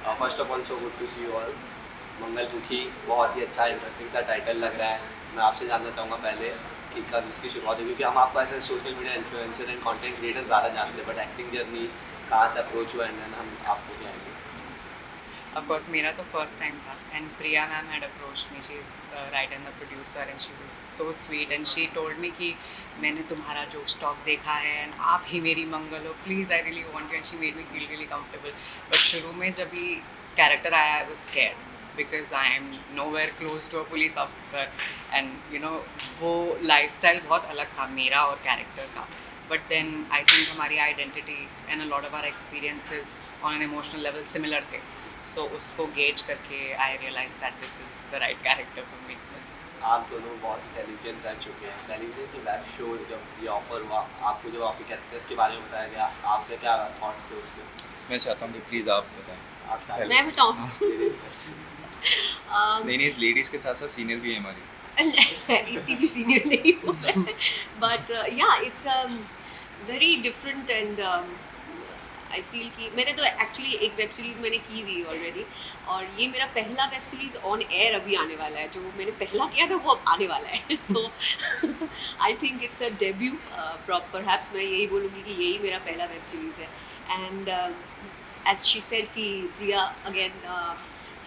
First of all so good to see you all. Mangalmukhi बहुत ही अच्छा इंटरेस्टिंग सा टाइटल लग रहा है। मैं आपसे जानना चाहूँगा पहले कि कब इसकी शुरुआत हुई, क्योंकि हम आपको ऐसे social media influencer and content creator ज़्यादा जानते हैं, बट एक्टिंग जर्नी कहाँ से अप्रोच हुआ एंड देन हम आपको क्या आएंगे। Of course, मेरा तो first time था and Priya ma'am had approached me. She's the writer and the producer and she was so sweet and she told me कि मैंने तुम्हारा जो स्टॉक देखा है and आप ही मेरी मंगल हो, please I really want you, and she made me feel really comfortable. But शुरू में जब भी character आया I was scared because I am nowhere close to a police officer and you know वो lifestyle बहुत अलग था मेरा और character का. But then I think हमारी identity and a lot of our experiences on an emotional level similar थे. So उसको गेज करके I realise that this is the right character for me. आप दोनों बहुत टेलिविजन रह चुके हैं। टेलीविजन से वेब शो जब ये ऑफर हुआ आपको, जब आपके कैरेक्टर्स के बारे में बताया गया, आपके क्या थॉट्स थे उसके? मैं चाहता हूँ कि प्लीज़ आप बताएं। आप चाहें? मैं बताऊँ? Ladies first. नहीं नहीं, लेडीज़ के साथ साथ सीनियर भी है हमारी। इतनी भी सीनियर नहीं हूँ बट या it's very different and I feel कि मैंने तो एक्चुअली एक वेब सीरीज़ मैंने की हुई ऑलरेडी और ये मेरा पहला वेब सीरीज़ ऑन एयर अभी आने वाला है। जो मैंने पहला किया था वो अब आने वाला है so I think it's a debut perhaps मैं यही बोलूँगी कि यही मेरा पहला वेब सीरीज़ है एंड as she said कि Priya again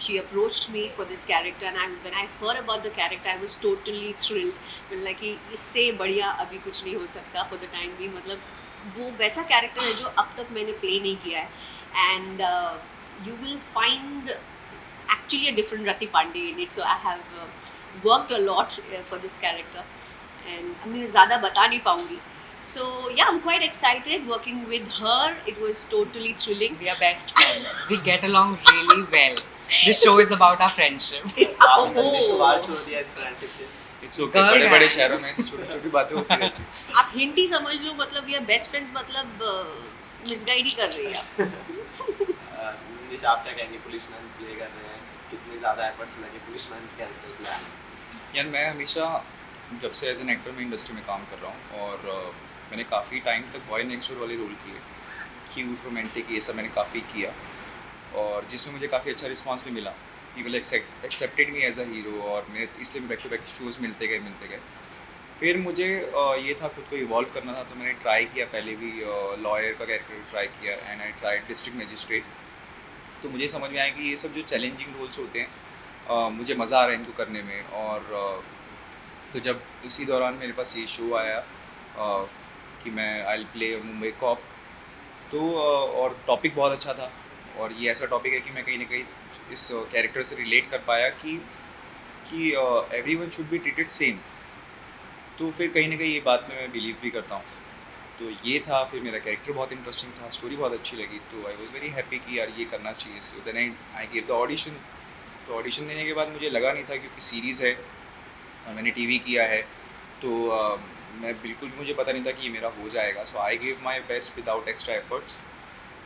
she approached me for this character and when I heard about the character I was totally thrilled. मतलब कि इससे बढ़िया अभी कुछ नहीं हो सकता for the time being. मतलब वो वैसा कैरेक्टर है जो अब तक मैंने प्ले नहीं किया है and you will find actually a different Rati Pandey in it. So I have worked a lot for this character and मैं ज़्यादा बता नहीं पाऊँगी. So yeah, I'm quite excited working with her. It was totally thrilling. We are best friends. We get along really well. This show is about our friendship. It's आपने English को बाहर छोड़ दिया इस फ्रेंडशिप से। इट्स ओके, Girl बड़े बड़े है। शहरों में ऐसी छोटी छोटी बातें होती रहती हैं। आप हिंट ही समझ लो. मतलब ये बेस्ट फ्रेंड्स मतलब मिसगाइड ही कर रही है आप. निशा आप क्या कहेंगे, पुलिसमैन प्ले कर रहे हैं, कितने ज़्यादा एफर्ट्स लगे पुलिसमैन कैरेक्टर प्ले आने में? यार मैं हमेशा जब से एज एन एक्टर मैं इंडस्ट्री में काम कर रहा हूँ और मैंने काफ़ी टाइम तक बॉय नेक्स्ट डोर वाले रोल किए, क्यूट रोमांटिक, ये सब मैंने काफ़ी किया और जिसमें मुझे काफ़ी अच्छा रिस्पांस भी मिला। People accepted me as a hero और मेरे इसलिए भी बैक टू बैक शोज़ मिलते गए। फिर मुझे ये था खुद को इवॉल्व करना था, तो मैंने ट्राई किया पहले भी लॉयर का कैरेक्टर ट्राई किया and I try district magistrate. तो मुझे समझ में आया कि ये सब जो चैलेंजिंग रोल्स होते हैं मुझे मज़ा आ रहा है इनको करने में। और तो जब उसी दौरान मेरे पास ये शो आया कि मैं I will play Mumbai cop, तो और टॉपिक बहुत अच्छा था और ये ऐसा टॉपिक है कि मैं कहीं ना कहीं इस कैरेक्टर से रिलेट कर पाया कि everyone should be treated same. तो फिर कहीं ना कहीं ये बात में मैं बिलीव भी करता हूँ। तो ये था, फिर मेरा कैरेक्टर बहुत इंटरेस्टिंग था, स्टोरी बहुत अच्छी लगी, तो आई वाज वेरी हैप्पी कि यार ये करना चाहिए। So then I give the audition. तो ऑडिशन देने के बाद मुझे लगा नहीं था क्योंकि सीरीज़ है और मैंने टीवी किया है, तो मैं बिल्कुल मुझे पता नहीं था कि ये मेरा हो जाएगा। So I give my best without extra efforts.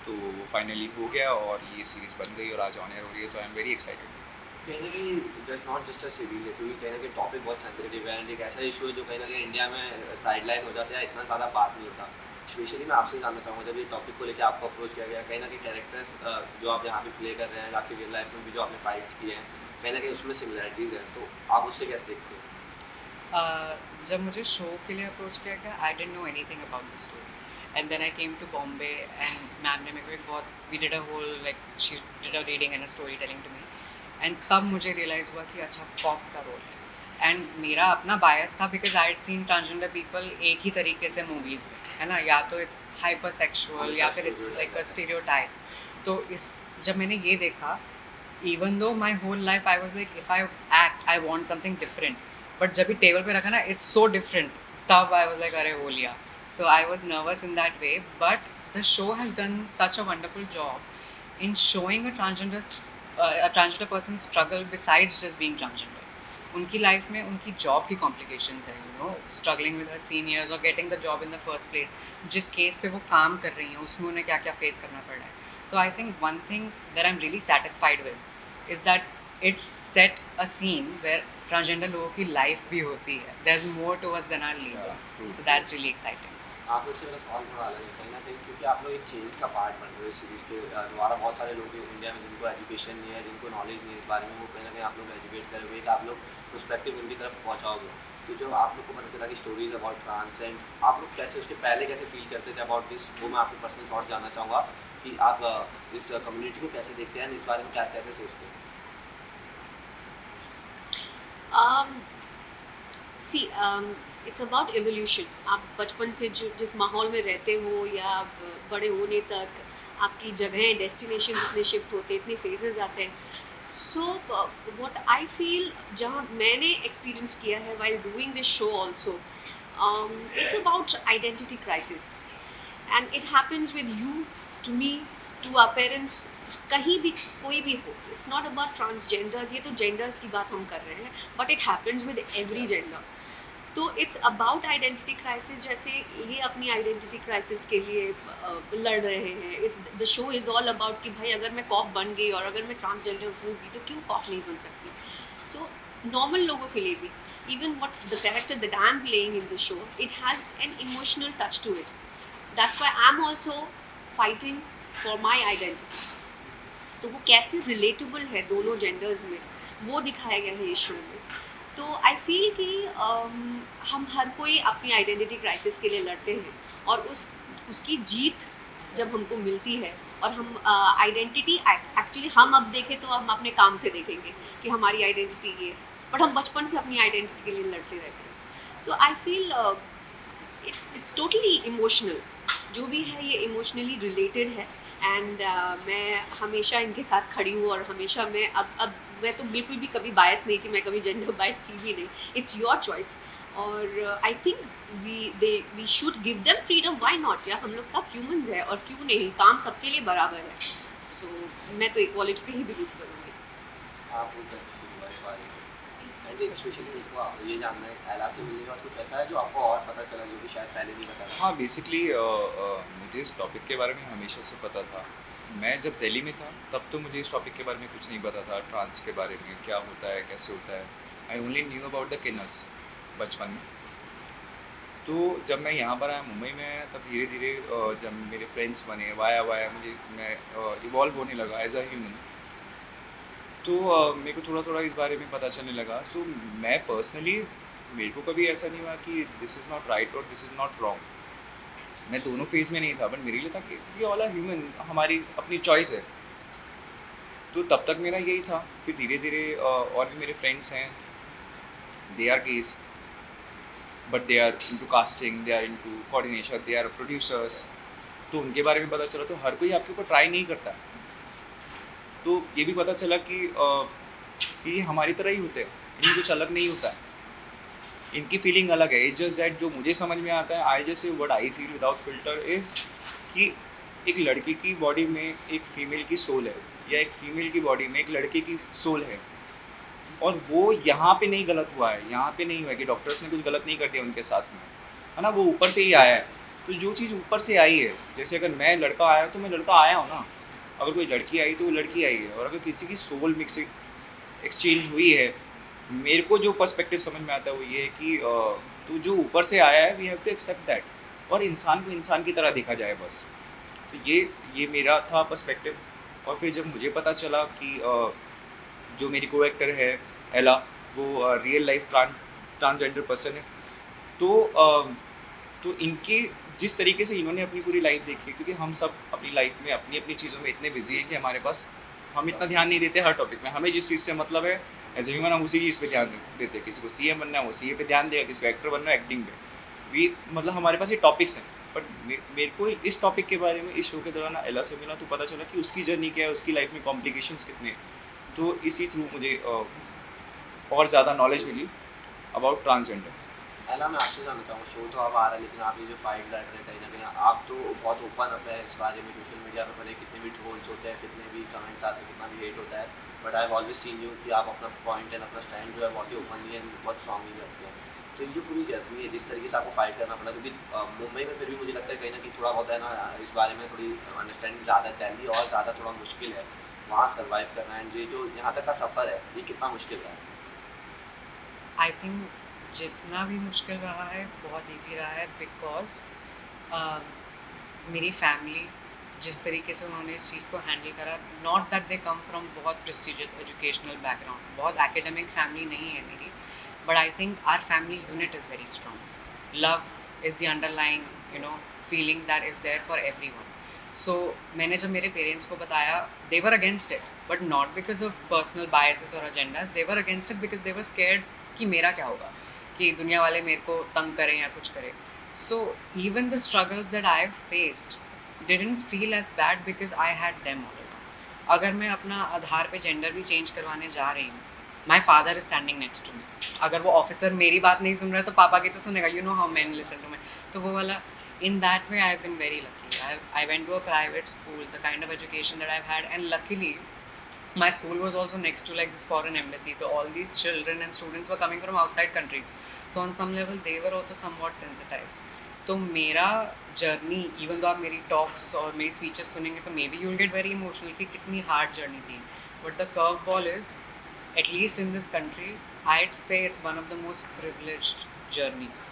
तो वो फाइनली हो गया और ये सीरीज़ बन गई और आज ऑन एयर हो रही है, तो आई एम वेरी एक्साइटेड। कहीं ना कहीं just not just a series है, क्योंकि कहीं ना कहीं टॉपिक बहुत सेंसिटिव है एंड एक ऐसा इशू है जो कहीं ना कहीं इंडिया में साइडलाइन हो जाता है, इतना ज़्यादा बात नहीं होता। स्पेशली मैं आपसे जानना चाहूँगा, जब ये टॉपिक को लेकर आपको अप्रोच किया गया, कहीं ना कहीं कैरेक्टर्स जो आप यहाँ पे प्ले कर रहे हैं, आपकी रियल लाइफ में भी जो आपने फाइट्स किए हैं, कहीं ना कहीं उसमें सिमिलरिटीज़ हैं, तो आप उससे कैसे देखते हैं? जब मुझे शो के लिए अप्रोच किया गया I didn't know anything about the story and then I came to Bombay and ma'am ने मेरे को एक बहुत we did a whole like she did a reading and a story telling to me and तब मुझे realise हुआ कि अच्छा कॉप का रोल है एंड मेरा अपना बायस था because I had seen transgender people एक ही तरीके से मूवीज़ में, है ना, या तो इट्स हाइपर सेक्शुअल या फिर इट्स लाइक अ स्टीरियोटाइप। तो इस जब मैंने ये देखा, even though my whole life I was like if I act I want something different, but जब भी टेबल पे रखा ना it's so different, तब I was like अरे हो लिया। So I was nervous in that way, but the show has done such a wonderful job in showing a transgender person's struggle besides just being transgender. उनकी life में उनकी job की complications है, you know, struggling with her seniors और getting the job in the first place, जिस case पे वो काम कर रही हैं उसमें उन्हें क्या क्या फेस करना पड़ रहा है। So I think one thing that I am really satisfied with is that it's set a scene where transgender लोगों की लाइफ भी होती है, there's more to us than our label, Yeah, true, so true. that's really exciting. आप लोग से मेरा सवाल थोड़ा अलग है कहीं न कहीं, क्योंकि आप लोग एक चेंज का पार्ट बन रहे हो इस सीरीज़ के द्वारा। बहुत सारे लोग इंडिया में जिनको एजुकेशन नहीं है, जिनको नॉलेज नहीं है इस बारे में, वो कहीं न कहीं आप लोग एजुकेट करोगे, एक आप लोग पर्सपेक्टिव उनकी तरफ पहुँचाओगे। तो जो आप लोग को पता चला कि स्टोरीज़ अबाउट ट्रांस एंड आप लोग कैसे उसके पहले कैसे फ़ील करते थे अबाउट दिस, वो मैं आपके पर्सनल थॉट जानना चाहूँगा कि आप इस कम्युनिटी को कैसे देखते हैं, इस बारे में क्या कैसे सोचते हैं? See it's about evolution. आप बचपन से जो जिस माहौल में रहते हो या बड़े होने तक आपकी जगहें डेस्टिनेशन इतने शिफ्ट होते हैं, इतने फेजेस आते हैं। सो व्हाट आई फील, जहाँ मैंने एक्सपीरियंस किया है while doing this show also, it's about identity crisis and it happens with you, to me, to our parents, कहीं भी कोई भी हो। इट्स नॉट अबाउट ट्रांसजेंडर्स, ये तो जेंडर्स की बात हम कर रहे हैं, but it happens with every gender. तो इट्स अबाउट आइडेंटिटी क्राइसिस। जैसे ये अपनी आइडेंटिटी क्राइसिस के लिए लड़ रहे हैं। It's the show is all about कि भाई अगर मैं कॉप बन गई और अगर मैं ट्रांसजेंडर होगी तो क्यों कॉप नहीं बन सकती। सो नॉर्मल लोगों के लिए भी, even what the character that I am playing in the show, it has an emotional touch to it. That's why I am also fighting for my identity. तो वो कैसे रिलेटेबल है दोनों जेंडर्स में, वो दिखाया गया है इस शो में। तो आई फील कि हम हर कोई अपनी आइडेंटिटी क्राइसिस के लिए लड़ते हैं, और उसकी जीत जब हमको मिलती है, और हम आइडेंटिटी एक्चुअली हम अब देखें तो हम अपने काम से देखेंगे कि हमारी आइडेंटिटी ये है, बट हम बचपन से अपनी आइडेंटिटी के लिए लड़ते रहते हैं। So I feel it's totally emotional. जो भी है ये इमोशनली रिलेटेड है, एंड मैं हमेशा इनके साथ खड़ी हूँ, और हमेशा मैं अब मैं तो बिल्कुल भी कभी बायस नहीं थी, मैं कभी जेंडर बायस थी भी नहीं। इट्स योर चॉइस, और I think we should give them freedom, why not. या हम लोग सब ह्यूमन है, और क्यों नहीं, काम सबके लिए बराबर है। सो मैं तो इक्वालिटी पे ही बिलीव करूँगी। आप वो कैसे फील हुआ इस बारे में? एंड स्पेशली देखो, आप ये जानना है एला से मिलने के बाद कुछ ऐसा है जो आपको और पता चला जो कि शायद पहले नहीं पता था? हाँ बेसिकली मुझे इस टॉपिक के बारे में हमेशा से पता था। मैं जब दिल्ली में था तब तो मुझे इस टॉपिक के बारे में कुछ नहीं पता था, ट्रांस के बारे में क्या होता है कैसे होता है। I only knew about the किन्नस बचपन में। तो जब मैं यहाँ पर आया मुंबई में आया, तब धीरे धीरे जब मेरे फ्रेंड्स बने, वाया वाया मुझे मैं इवॉल्व होने लगा एज अ ह्यूमन। तो मेरे को थोड़ा थोड़ा इस बारे में पता चलने लगा। सो मैं पर्सनली, मेरे को कभी ऐसा नहीं हुआ कि दिस इज़ नॉट राइट और दिस इज़ नॉट रॉन्ग। मैं दोनों फेज़ में नहीं था, बट मेरे लिए था कि वी ऑल आर ह्यूमन, हमारी अपनी चॉइस है। तो तब तक मेरा यही था। फिर धीरे धीरे और भी मेरे फ्रेंड्स हैं, they are gays but they are into casting, they are into coordination, they are producers. तो उनके बारे में पता चला। तो हर कोई आपके ऊपर ट्राई नहीं करता। तो ये भी पता चला कि ये हमारी तरह ही होते हैं, इनमें कुछ अलग नहीं होता है, इनकी फीलिंग अलग है। इट्स जस्ट दैट जो मुझे समझ में आता है, I just say what I feel without filter is कि एक लड़की की बॉडी में एक फीमेल की सोल है, या एक फीमेल की बॉडी में एक लड़के की सोल है। और वो यहाँ पे नहीं गलत हुआ है, यहाँ पे नहीं हुआ है कि डॉक्टर्स ने कुछ गलत नहीं कर दिया उनके साथ में, है ना। वो ऊपर से ही आया है। तो जो चीज़ ऊपर से आई है, जैसे अगर मैं लड़का आया तो मैं लड़का आया हूँ ना, अगर कोई लड़की आई तो वो लड़की आई है। और अगर किसी की सोल मिक्स एक्सचेंज हुई है, मेरे को जो पर्सपेक्टिव समझ में आता है वो ये है कि तो जो ऊपर से आया है we have to accept that, और इंसान को इंसान की तरह देखा जाए बस। तो ये मेरा था पर्सपेक्टिव। और फिर जब मुझे पता चला कि जो मेरी को एक्टर है एला, वो रियल लाइफ ट्रांसजेंडर पर्सन है, तो इनके जिस तरीके से इन्होंने अपनी पूरी लाइफ देखी, क्योंकि हम सब अपनी लाइफ में अपनी अपनी चीज़ों में इतने बिजी हैं कि हमारे पास हम इतना ध्यान नहीं देते हर टॉपिक में। हमें जिस चीज़ से मतलब है एज ए ह्यूमन, हम उसी चीज़ पे ध्यान देते हैं। किसी को सीएम बनना है वो सीए पे ध्यान देगा, किसी को एक्टर बनना है एक्टिंग पे। मतलब हमारे पास ये टॉपिक्स हैं। बट मेरे को इस टॉपिक के बारे में इस शो के दौरान एला से मिला, तो पता चला कि उसकी जर्नी क्या है, उसकी लाइफ में कॉम्प्लिकेशंस कितने हैं। तो इसी थ्रू मुझे और ज़्यादा नॉलेज मिली अबाउट ट्रांसजेंडर। एला, मैं आपसे जानना चाहूँगा, शो तो अब आ रहा है लेकिन आप ये जो फाइट लड़ रहे हैं कहीं ना कहीं आप तो बहुत ओपन अप है इस बारे में। सोशल मीडिया पर भले कितने भी ट्रोल्स होते हैं, कितने भी कमेंट्स आते हैं, कितना भी हेट होता है, but I have always seen you कि आप अपना पॉइंट एंड अपना स्टैंड जो है बहुत ही ओपनली एंड बहुत स्ट्रांगली रखते हैं। तो ये जो पूरी जर्नी है, जिस तरीके से आपको फाइट करना पड़ा, क्योंकि मुंबई में फिर भी मुझे लगता है कहीं ना कहीं थोड़ा बहुत है ना इस बारे में थोड़ी अंडरस्टैंडिंग ज़्यादा है, दिल्ली और ज़्यादा थोड़ा मुश्किल है वहाँ सर्वाइव करना। एंड ये जो यहाँ तक का सफ़र है ये कितना मुश्किल है? आई थिंक जितना भी मुश्किल रहा है बहुत इजी रहा है, बिकॉज मेरी फैमिली जिस तरीके से उन्होंने इस चीज़ को हैंडल करा, not that they come from बहुत प्रेस्टिजियस एजुकेशनल बैकग्राउंड, बहुत एकेडमिक फैमिली नहीं है मेरी, but I think our family unit is very strong. Love is the underlying feeling that is there for everyone. So मैंने जब मेरे parents को बताया, they were against it, but not because of personal biases और agendas, they were against it because they were scared कि मेरा क्या होगा, कि दुनिया वाले मेरे को तंग करें या कुछ करें. So even the struggles that I've faced didn't feel as bad because I had them all along. अगर मैं अपना आधार पे जेंडर भी चेंज करवाने जा रही हूँ, my father is standing next to me. अगर वो ऑफिसर मेरी बात नहीं सुन रहा है तो पापा की तो सुनेगा. You know how man listen to me. तो वो वाला, in that way I have been very lucky. I went to a private school, the kind of education that I've had, and luckily my school was also next to like this foreign embassy, so all these children and students were coming from outside countries, so on some level they were also somewhat sensitized. तो मेरा journey, even though आप मेरी talks और मेरी speeches सुनेंगे तो may be you will get very emotional कि कितनी हार्ड जर्नी थी, but the curve ball is, at least in this country, I'd say it's one of the most privileged journeys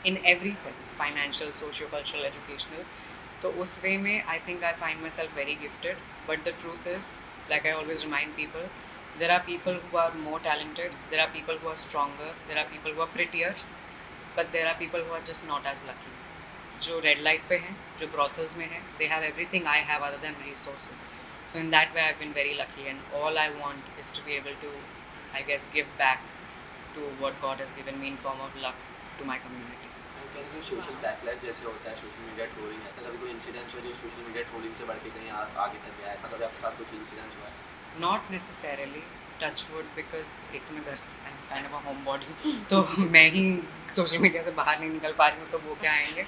in every sense, financial, socio-cultural, educational. तो उस वे में I think I find myself very gifted, but the truth is, like I always remind people, there are people who are more talented, there are people who are stronger, there are people who are prettier, but there are people who are just not as lucky. जो red light पे हैं, जो brothels में हैं, they have everything I have other than resources. So in that way I've been very lucky, and all I want is to be able to, I guess, give back to what God has given me in form of luck to my community. Social backlash जैसे होता है, social media trolling, ऐसा कभी कोई incident हो जो social media trolling से बढ़ के कहीं आगे तक गया, ऐसा कभी आपके साथ कुछ इंसिडेंट हुआ है? Not necessarily, touch wood, because एक तो मैं घर से, I'm kind of a homebody, तो मैं ही सोशल मीडिया से बाहर नहीं निकल पा रही हूँ, तो वो क्या आएंगे.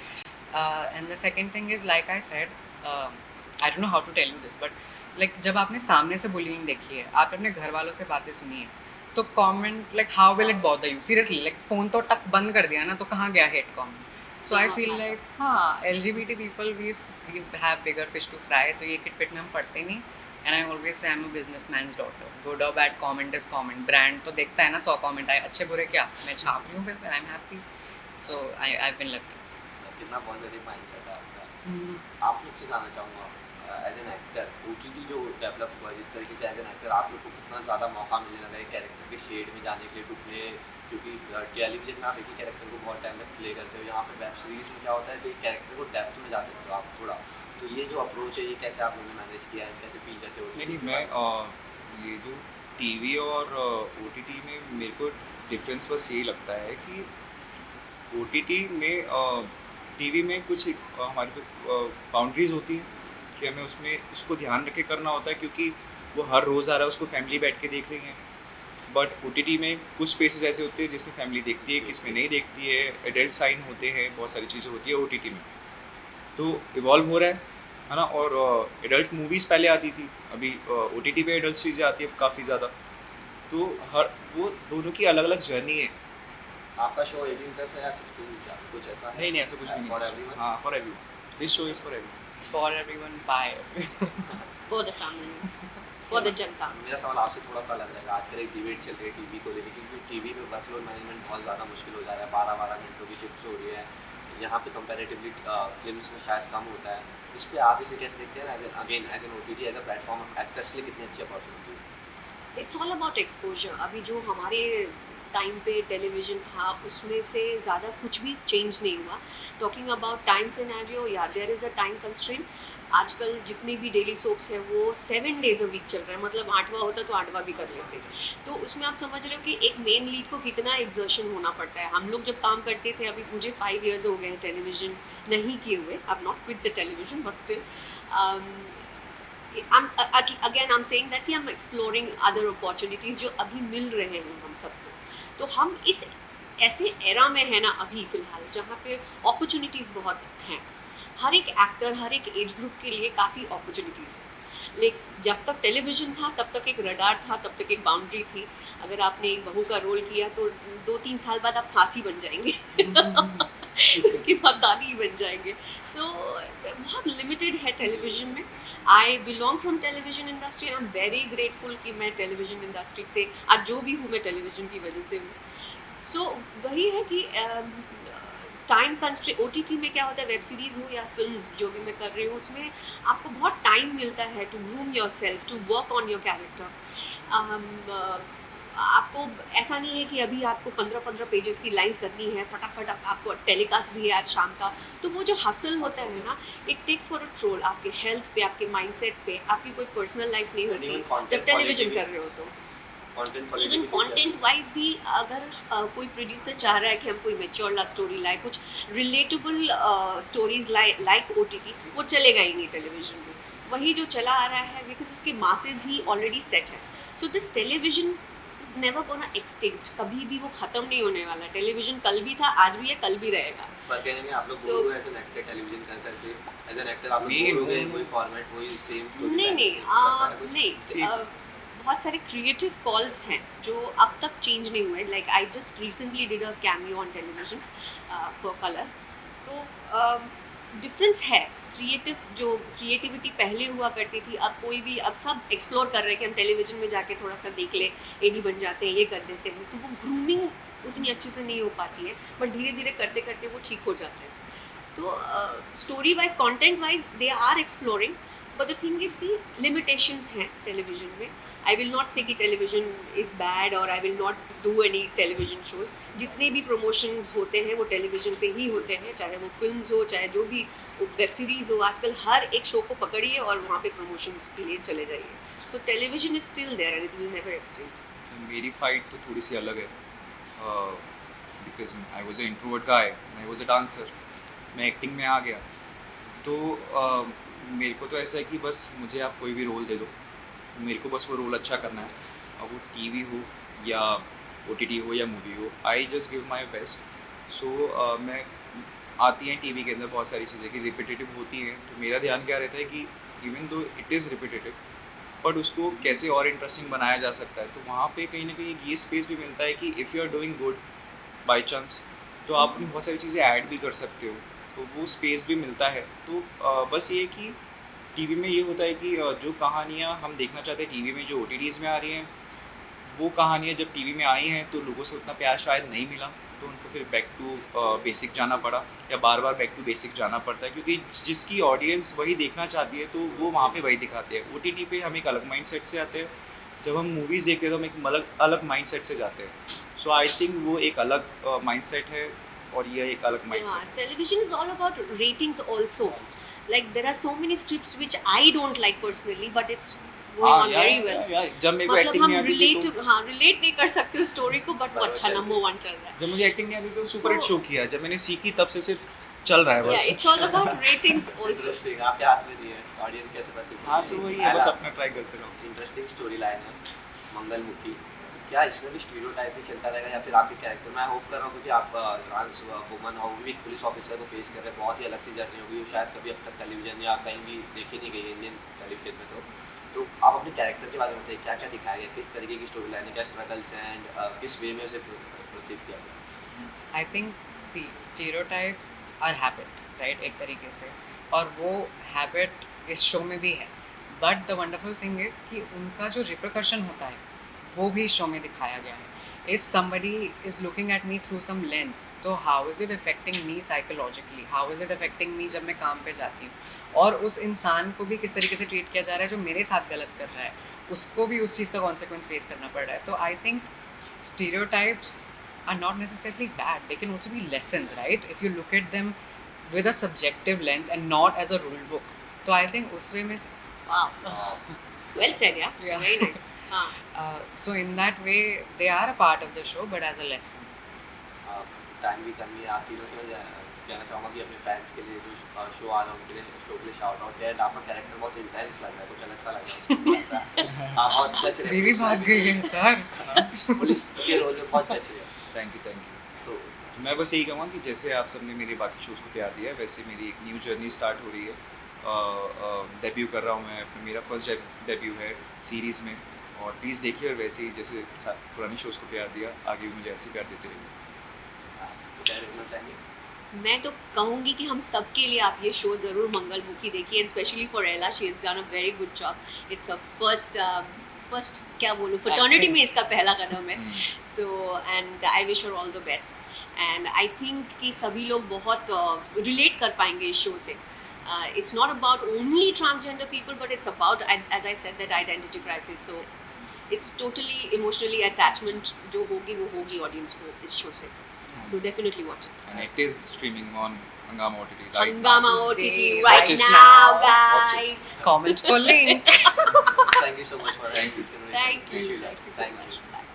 And the second thing is, like I said, I don't know how to tell you this, but like जब आपने सामने से बुलिंग देखी है, आपने अपने घर वालों से बातें सुनी है, तो comment like how will it bother you seriously. Like phone तो टक बंद कर दिया ना, तो कहाँ गया hate comment. So I feel like हाँ, LGBT people we have bigger fish to fry, तो ये किटपिट में हम पढ़ते नहीं. And I always say I am a businessman's daughter, good और bad comment is comment. Brand तो देखता है ना 100 कमेंट आए, अच्छे बुरे क्या, मैं छाप रही हूँ फिर से, I am happy. So I been lucky. कितना पॉजिटिव माइंडसेट है आपका. आप मुझसे जानना चाहूँगा, एज एन एक्टर OTT जो डेवलप हुआ, जिस तरीके से एज एन एक्टर आप लोग को कितना ज़्यादा मौका मिलने लगा है कैरेक्टर के शेड में जाने के लिए, टू प्ले, क्योंकि टेलीविजन में आप एक ही कैरेक्टर को बहुत टाइम तक प्ले करते हो. यहाँ पे वेब सीरीज में क्या होता है कि कैरेक्टर को डेप्थ में जा सकते हो आप थोड़ा. तो ये जो अप्रोच है, ये कैसे आप लोगों ने मैनेज किया है, कैसे फील करते हो? नहीं, मैं ये जो टीवी और OTT में मेरे को डिफरेंस बस यही लगता है कि OTT में टीवी में कुछ हमारे पे बाउंड्रीज होती हैं कि हमें उसमें उसको ध्यान रख के करना होता है, क्योंकि वो हर रोज़ आ रहा है, उसको फैमिली बैठ के देख रही है. बट OTT में कुछ स्पेसेस ऐसे होते हैं जिसमें फैमिली देखती है, किसमें नहीं देखती है, एडल्ट साइन होते हैं, बहुत सारी चीज़ें होती है OTT में. तो इवॉल्व हो रहा है ना. और एडल्ट मूवीज़ पहले आती थी, अभी OTT पे एडल्ट चीज़ें आती है काफ़ी ज़्यादा. तो हर वो दोनों की अलग अलग जर्नी है. आपका शो 18+ है या 16, क्या कुछ ऐसा है? नहीं, ऐसा कुछ भी फॉर नहीं. एवरीवन. हाँ, for everyone. This show is for everyone. For everyone, bye. for the family, for the जनता. मेरा सवाल आपसे थोड़ा सा अलग रहेगा. आजकल एक डिबेट चल रही है टीवी को लेकर, क्योंकि टीवी में वर्कलोड मैनेजमेंट बहुत ज़्यादा मुश्किल हो जा रहा है. 12-12 घंटों की शिफ्ट हो रही है. यहाँ पे कंपैरेटिवली फिल्म्स में शायद कम होता है. इस पे आप इसे कैसे देखते हैं? Again as an OTT, as a platform, actors के लिए कितनी अच्छी अपॉर्चुनिटी है? It's all about exposure. अभी जो हमारे टाइम पे टेलीविजन था, उसमें से ज़्यादा कुछ भी चेंज नहीं हुआ. टॉकिंग अबाउट टाइम सिनेरियो, या there is a time constraint. आजकल जितने भी डेली सोप्स हैं वो 7 डेज अ वीक चल रहा है, मतलब 8वां होता तो 8वां भी कर लेते. तो उसमें आप समझ रहे हो कि एक मेन लीड को कितना एग्जर्शन होना पड़ता है. हम लोग जब काम करते थे, अभी मुझे 5 years हो गए हैं टेलीविज़न नहीं किए हुए. I have not quit the television, but still I'm saying that कि हम exploring other opportunities जो अभी मिल रहे हैं हम सबको. तो हम इस ऐसे एरा में है ना अभी फ़िलहाल, जहाँ पे opportunities बहुत हैं. हर एक एक्टर, हर एक एज ग्रुप के लिए काफ़ी अपॉर्चुनिटीज़ हैं. लेकिन जब तक टेलीविज़न था तब तक एक रडार था, तब तक एक बाउंड्री थी. अगर आपने एक बहू का रोल किया तो 2-3 साल बाद आप सासी बन जाएंगे. उसके बाद दादी बन जाएंगे. सो बहुत लिमिटेड है टेलीविज़न में. I belong from television industry, I am very grateful कि मैं टेलीविज़न इंडस्ट्री से आज जो भी हूँ मैं टेलीविज़न की वजह से हूँ. सो वही है कि टाइम कंस्ट्रेंट OTT में क्या होता है, वेब सीरीज़ हो या फिल्म्स जो भी मैं कर रही हूँ, उसमें आपको बहुत टाइम मिलता है to groom yourself, to work on your character. आपको ऐसा नहीं है कि अभी आपको 15-15 पेजेस की लाइंस करनी है, फटाफट आपको टेलीकास्ट भी है आज शाम का, तो वो जो हसल होता है ना, it takes for a troll आपके हेल्थ पे, आपके माइंडसेट पे, आपकी कोई पर्सनल लाइफ नहीं And even होती content जब टेलीविजन quality कर रहे हो तो। Content quality even content wise भी अगर कोई प्रोड्यूसर चाह रहा है कि हम कोई मेच्योर लव स्टोरी लाए, कुछ रिलेटेबल स्टोरीज लाइक OTT, वो चलेगा ही नहीं टेलीविजन में। वही जो चला आ रहा है बिकॉज उसके मासेस ही ऑलरेडी सेट है। So this television is never gonna extinct, कभी भी वो खत्म नहीं होने वाला। टेलीविजन कल भी था, आज भी है, कल भी रहेगा। पर कहने में आप लोग So- बोल रहे हो एज एन एक्टर टेलीविजन कर करके, एज एन एक्टर आप लोग Me बोल रहे don't कोई know. फॉर्मेट वही सेम स्टोरी नहीं नहीं See- बहुत सारे क्रिएटिव कॉल्स हैं जो अब तक चेंज नहीं हुए। Like I just recently did a cameo on television for colours. तो डिफरेंस है, जो क्रिएटिविटी पहले हुआ करती थी, अब कोई भी, अब सब एक्सप्लोर कर रहे हैं कि हम टेलीविजन में जाके थोड़ा सा देख ले, AD बन जाते हैं, ये कर देते हैं, तो वो ग्रूमिंग उतनी अच्छे से नहीं हो पाती है, बट धीरे धीरे करते करते वो ठीक हो जाते हैं। तो story wise, content wise they are exploring, but the thing is कि लिमिटेशंस हैं टेलीविजन में। आई विल नॉट से कि टेलीविजन इज़ बैड और I will not do any television shows. जितने भी प्रमोशंस होते हैं वो टेलीविजन पे ही होते हैं, चाहे वो फिल्म्स हो, चाहे जो भी वेब सीरीज़ हो। आजकल हर एक शो को पकड़िए और वहाँ पे प्रमोशंस के लिए चले जाइए। So television is still there and it will never extend. मेरी फाइट तो थोड़ी सी अलग है, because I was a introvert guy, I was a dancer. मैं एक्टिंग में आ गया तो मेरे को तो ऐसा है कि बस मुझे आप कोई भी रोल दे दो, मेरे को बस वो रोल अच्छा करना है। अब वो TV हो या OTT हो या मूवी हो, I just give my best. So मैं आती हैं TV के अंदर बहुत सारी चीज़ें कि रिपीटेटिव होती हैं, तो मेरा ध्यान क्या रहता है कि even though it is repetitive, but उसको कैसे और इंटरेस्टिंग बनाया जा सकता है। तो वहाँ पे कहीं ना कहीं ये स्पेस भी मिलता है कि if you are doing good by chance, तो आप अपनी बहुत सारी चीज़ें ऐड भी कर सकते हो, तो वो स्पेस भी मिलता है। तो बस ये कि TV में ये होता है कि जो कहानियाँ हम देखना चाहते हैं TV में, जो OTTs में आ रही हैं, वो कहानियाँ जब TV में आई हैं तो लोगों से उतना प्यार शायद नहीं मिला, तो उनको फिर बैक टू बेसिक जाना पड़ा, या बार बार बैक टू बेसिक जाना पड़ता है, क्योंकि जिसकी ऑडियंस वही देखना चाहती है तो वो वहाँ पे वही दिखाते हैं। OTT पे हम एक अलग माइंडसेट से आते हैं, जब हम मूवीज़ देखते हैं तो हम एक अलग माइंडसेट से जाते हैं। सो आई थिंक वो एक अलग माइंडसेट है और ये एक अलग माइंडसेट है। Television is all about ratings also. Like there are so many scripts which I don't like personally, but it's going on very well. जब मेरे को मतलब एक्टिंग हम नहीं आती थी तो रिलेट नहीं कर सकते उस स्टोरी को, बट वो पर अच्छा चल नंबर 1 चल रहा है। जब मुझे एक्टिंग नहीं आती तो सुपर हिट So- शो किया, जब मैंने सीखी तब से सिर्फ चल रहा है Yeah, बस। it's all about ratings also. Interesting, आपके हाथ में नहीं है ऑडियंस कैसे परसीव। हाँ तो वही है, बस अपना ट्राई करते रहो। इंटरेस्टिंग स्टोरी लाइन है मंगलमुखी। क्या इसमें भी स्टीरियोटाइप ही चलता रहेगा या फिर आपके कैरेक्टर, मैं होप कर रहा हूँ क्योंकि आप ट्रांस वुमन और भी पुलिस ऑफिसर को फेस कर रहे हैं, बहुत ही अलग सी जर्नी होगी, वो शायद कभी अब तक टेलीविजन या कहीं भी देखी नहीं गई इंडियन टेलीविजन में। तो आप अपने कैरेक्टर के बारे में बताइए, क्या क्या दिखाया गया, किस तरीके की स्टोरी लाइन है, क्या स्ट्रगल्स हैं एंड किस वे में उसे प्रोसीव किया गया। I think see stereotypes are habit, right? एक तरीके से, और वो habit इस शो में भी है, but the wonderful thing is कि उनका जो repercussion होता है वो भी शो में दिखाया गया है। If somebody is looking at me through some lens, तो how is it affecting me psychologically? How is it affecting me जब मैं काम पे जाती हूँ? और उस इंसान को भी किस तरीके से ट्रीट किया जा रहा है जो मेरे साथ गलत कर रहा है, उसको भी उस चीज़ का कॉन्सिक्वेंस फेस करना पड़ रहा है। तो I think stereotypes are not necessarily bad. They can also be lessons, right? If you look at them with a subjective lens and not as a rule book. तो I think उस वे में Wow. Well said, yeah. Yeah. Very nice. हाँ. so in that way they are a part of the show but as a lesson. Time भी कमी है, आप तीनों से मैं कहना चाहूँगा कि अपने फैंस के लिए जो शो आ रहा है उनके लिए शो के लिए शाउट आउट है। आपका कैरेक्टर बहुत इंटेंस लग रहा है, कुछ अलग सा लग रहा है, आप बहुत जच रहे हैं। दीदी भाग गई है सर। पुलिस के रोल में बहुत जच रहे हैं। Thank you thank you. So तो मैं बस यही कहूँगा कि जैसे आप सबने मेरे बाकी शोज़ को प्यार दिया है, वैसे मेरी एक न्यू जर्नी स्टार्ट हो रही है। डेब्यू कर रहा हूँ मैं, मेरा फर्स्ट डेब्यू है सीरीज़ में, और प्लीज़ देखिए, और वैसे ही जैसे पुरानी शोज़ को प्यार दिया, आगे भी मुझे ऐसे प्यार देते रहिए। क्या देखना चाहेंगे? मैं तो कहूँगी कि हम सबके लिए आप ये शो ज़रूर मंगलमुखी देखिए, and specially for Ella, she has done a very good job. It's a first first क्या बोलूँ फर्टर्निटी Acting. में इसका पहला कदम है. Hmm. So and I wish her all the best. And I think कि सभी लोग बहुत रिलेट कर पाएंगे इस शो से. It's not about only transgender people, but it's about, as I said, that identity crisis. So it's totally emotionally attachment जो होगी audience को इस show से. So definitely watch it. And it is streaming on Hungama OTT right Hungama now. OTT Please right watch it now, now. Watch it. guys. Comment for link. Thank you so much for Thank you. this conversation. Thank you. Wish Thank you so Thank much. you. Bye.